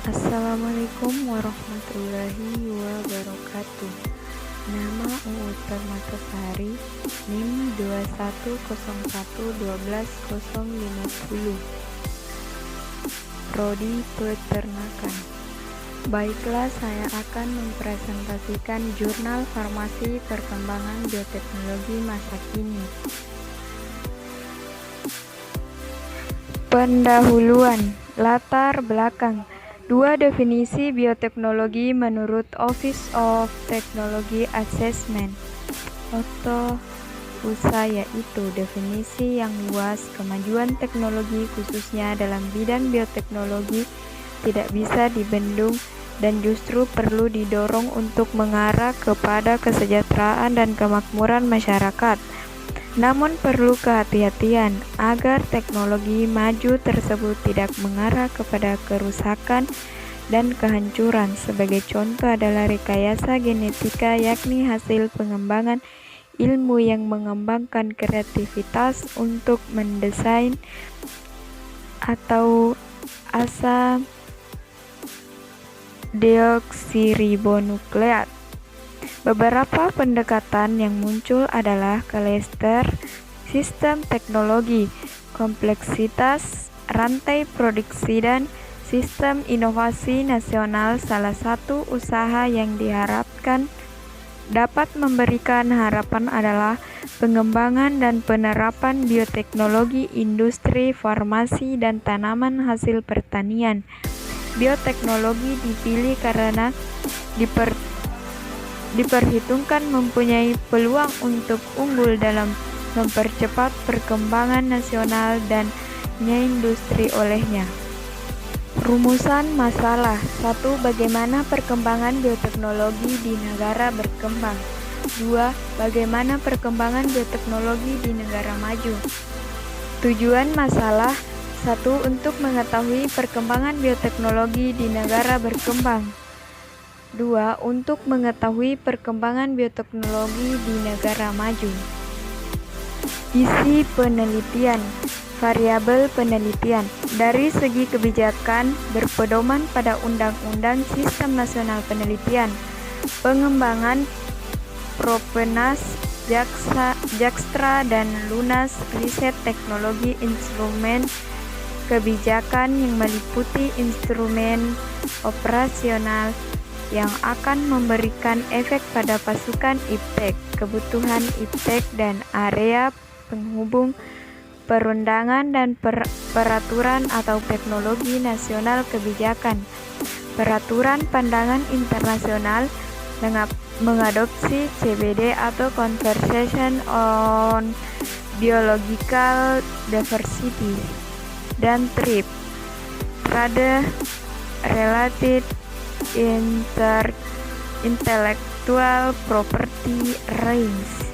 Assalamualaikum warahmatullahi wabarakatuh. Nama Uut Permatasari, NIM 21011212050. Prodi Peternakan. Baiklah, saya akan mempresentasikan Jurnal Farmasi Perkembangan Bioteknologi Masa Kini. Pendahuluan, latar belakang. 2 definisi bioteknologi menurut Office of Technology Assessment atau USA, yaitu definisi yang luas. Kemajuan teknologi khususnya dalam bidang bioteknologi tidak bisa dibendung dan justru perlu didorong untuk mengarah kepada kesejahteraan dan kemakmuran masyarakat. Namun perlu kehati-hatian agar teknologi maju tersebut tidak mengarah kepada kerusakan dan kehancuran. Sebagai contoh adalah rekayasa genetika, yakni hasil pengembangan ilmu yang mengembangkan kreativitas untuk mendesain atau asam deoksiribonukleat. Beberapa pendekatan yang muncul adalah klaster sistem teknologi, kompleksitas rantai produksi, dan sistem inovasi nasional. Salah satu usaha yang diharapkan dapat memberikan harapan adalah pengembangan dan penerapan bioteknologi industri farmasi dan tanaman hasil pertanian. Bioteknologi dipilih karena diperhitungkan mempunyai peluang untuk unggul dalam mempercepat perkembangan nasional dan industri olehnya. Rumusan masalah. 1. Bagaimana perkembangan bioteknologi di negara berkembang? 2. Bagaimana perkembangan bioteknologi di negara maju? Tujuan masalah. 1. Untuk mengetahui perkembangan bioteknologi di negara berkembang. 2. Untuk mengetahui perkembangan bioteknologi di negara maju. Isi penelitian. Variabel penelitian. Dari segi kebijakan, berpedoman pada Undang-Undang Sistem Nasional Penelitian, Pengembangan Propenas, Jakstra, dan Lunas, riset teknologi instrumen kebijakan yang meliputi instrumen operasional yang akan memberikan efek pada pasukan IPTEK, kebutuhan IPTEK dan area penghubung, perundangan dan peraturan atau teknologi nasional kebijakan, peraturan pandangan internasional, mengadopsi CBD atau Conversation on Biological Diversity, dan TRIP, Trade Related Intellectual Property Rights.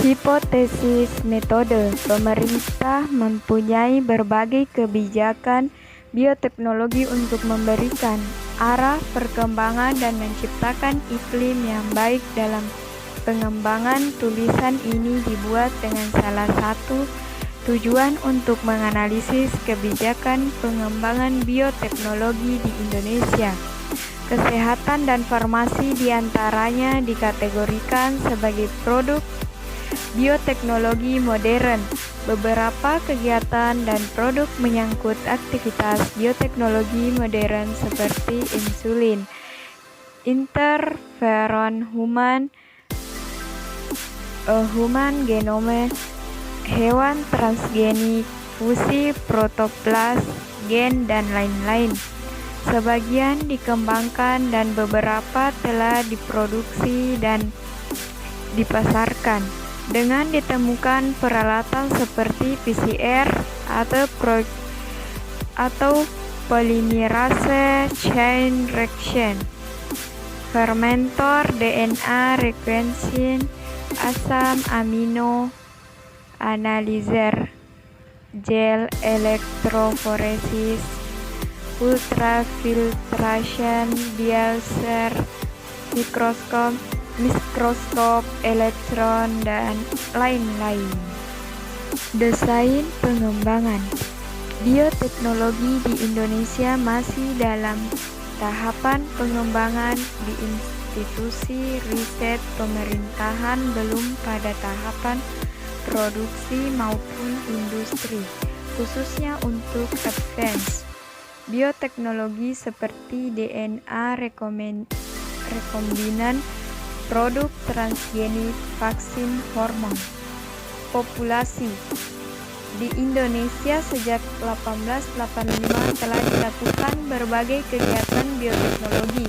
Hipotesis metode. Pemerintah mempunyai berbagai kebijakan bioteknologi untuk memberikan arah perkembangan dan menciptakan iklim yang baik dalam pengembangan. Tulisan ini dibuat dengan salah satu tujuan untuk menganalisis kebijakan pengembangan bioteknologi di Indonesia. Kesehatan dan farmasi diantaranya dikategorikan sebagai produk bioteknologi modern. Beberapa kegiatan dan produk menyangkut aktivitas bioteknologi modern seperti insulin, interferon human genome, hewan transgenik, fusi protoplas gen, dan lain-lain. Sebagian dikembangkan dan beberapa telah diproduksi dan dipasarkan. Dengan ditemukan peralatan seperti PCR atau polymerase chain reaction, fermentor DNA requestion, asam amino analyzer, gel electrophoresis, ultrafiltration, Biaser, mikroskop elektron, dan lain-lain. Desain pengembangan. Bioteknologi di Indonesia masih dalam tahapan pengembangan di institusi riset pemerintahan, belum pada tahapan produksi maupun industri, khususnya untuk advance bioteknologi seperti DNA rekombinan, produk transgenik, vaksin, hormon. Populasi di Indonesia sejak 1885 telah dilakukan berbagai kegiatan bioteknologi.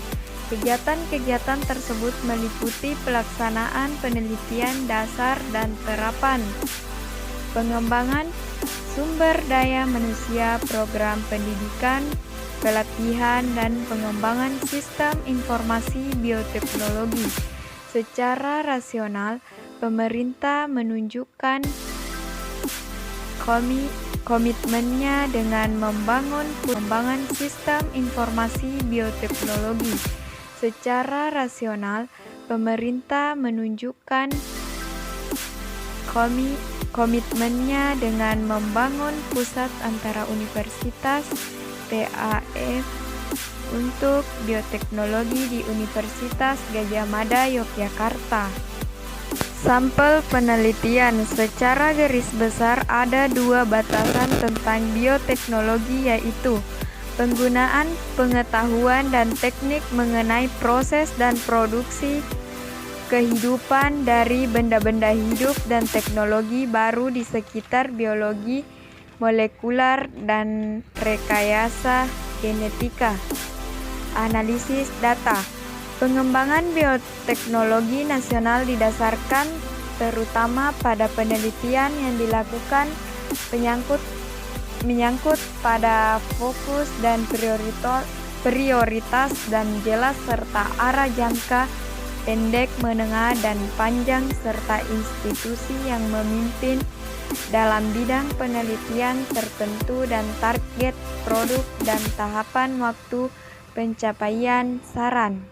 Kegiatan-kegiatan tersebut meliputi pelaksanaan penelitian dasar dan terapan, pengembangan sumber daya manusia, program pendidikan, pelatihan, dan pengembangan sistem informasi bioteknologi. Secara rasional, pemerintah menunjukkan komitmennya dengan membangun pengembangan sistem informasi bioteknologi. Secara rasional, pemerintah menunjukkan komitmennya dengan membangun pusat antara universitas PAF untuk bioteknologi di Universitas Gadjah Mada, Yogyakarta. Sampel penelitian. Secara garis besar ada dua batasan tentang bioteknologi, yaitu penggunaan pengetahuan dan teknik mengenai proses dan produksi kehidupan dari benda-benda hidup dan teknologi baru di sekitar biologi molekular dan rekayasa genetika. Analisis data. Pengembangan bioteknologi nasional didasarkan terutama pada penelitian yang dilakukan menyangkut pada fokus dan prioritas dan jelas, serta arah jangka pendek, menengah, dan panjang, serta institusi yang memimpin dalam bidang penelitian tertentu dan target produk dan tahapan waktu pencapaian saran.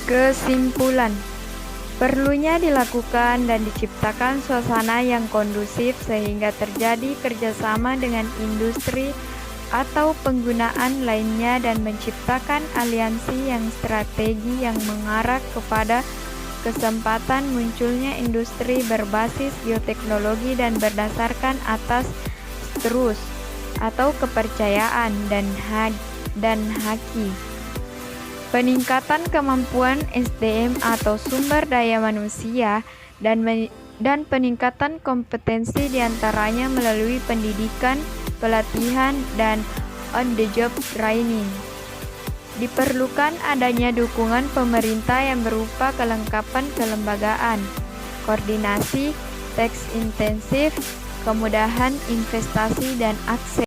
Kesimpulan, perlunya dilakukan dan diciptakan suasana yang kondusif sehingga terjadi kerjasama dengan industri atau penggunaan lainnya dan menciptakan aliansi yang strategi yang mengarah kepada kesempatan munculnya industri berbasis bioteknologi dan berdasarkan atas trust atau kepercayaan dan haki. Peningkatan kemampuan SDM atau sumber daya manusia dan peningkatan kompetensi diantaranya melalui pendidikan, pelatihan, dan on-the-job training. Diperlukan adanya dukungan pemerintah yang berupa kelengkapan kelembagaan, koordinasi, teks intensif, kemudahan investasi, dan akses